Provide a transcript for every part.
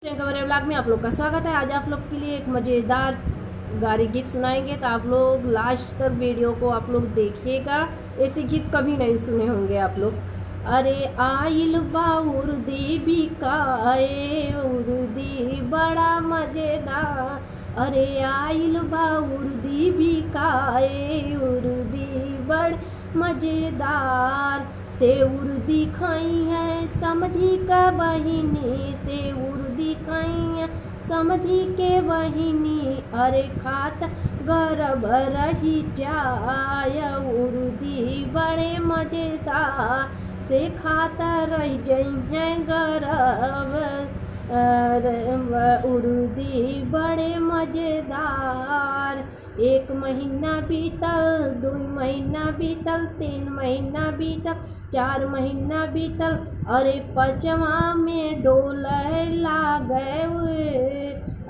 प्रियंका बड़े ब्लॉग में आप लोग का स्वागत है। आज आप लोग के लिए एक मज़ेदार गारी गीत सुनाएंगे, तो आप लोग लास्ट तक वीडियो को आप लोग देखिएगा। ऐसे गीत कभी नहीं सुने होंगे आप लोग। अरे आइल बा उर्दी भी काए उर्दी बड़ा मज़ेदार, अरे आइल बा उर्दी भी काए उर्दी बड़ मज़ेदार, से उर्दी खाई है समधी का बहिनी, से उर्दी खाई है समधी के बहिनी, अरे खात गर्भ रही जाय उर्दी बड़े मज़ेदार, से खाता रह जई है गर्भ उर्दी बड़े मज़ेदार। 1 महीना बीतल, 2 महीना बीतल, 3 महीना बीतल, 4 महीना बीतल, अरे 5वां में डोले लागे,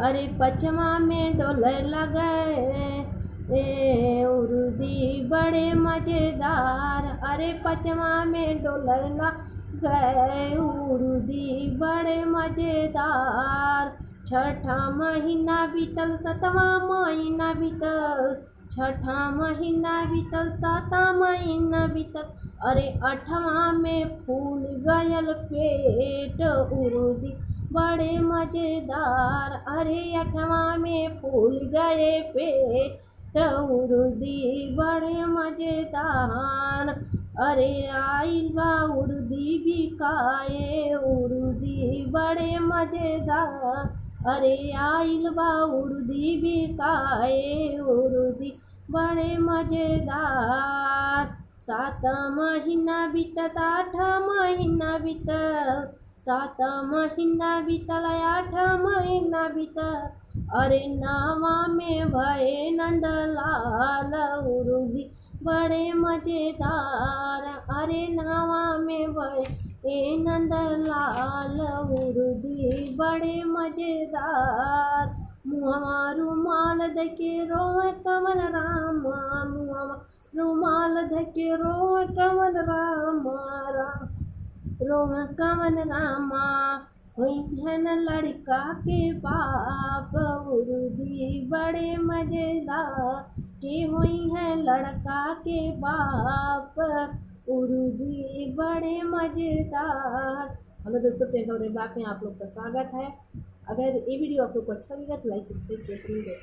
अरे 5वां में डोले लगे उर्दी बड़े मज़ेदार, अरे 5वां में डोले लगे उर्दी बड़े मज़ेदार। 6ठा महीना बीतल, 7वां महीना बीतल, 6ठा महीना बीतल, 7वां महीना बीतल, अरे 8वां में फूल गयल पेट उर्दी बड़े मज़ेदार, अरे 8वां में फूल गए पेट उर्दी बड़े मज़ेदार। अरे आइल बा उर्दी भी काए उर्दी बड़े मज़ेदार, अरे आइल बा उर्दी भी काए उर्दी बड़े मज़ेदार। 7 महीना बीतत, 8 महीना बीतल, 7 महीना बीतल, 8 महीना बीतल, अरे 9वां में भये नंदलाल उर्दी बड़े मज़ेदार, अरे 9वां में भये नंदलाल उर्दी बड़े मज़ेदार। मुहवा रुमाल धके रोए कमल रामा, मुहवा रुमाल धके रोए कमल रामा, रोए कमल रामा, हुई है न लड़का के बाप उर्दी बड़े मज़ेदार, के हुई है लड़का के बाप उर्दी बड़े मज़ेदार। हेलो दोस्तों, प्रियंका बड़े ब्लॉग में आप लोग का स्वागत है। अगर ये वीडियो आप लोग को अच्छा लगा तो लाइक सब्सक्राइब शेयर करिए।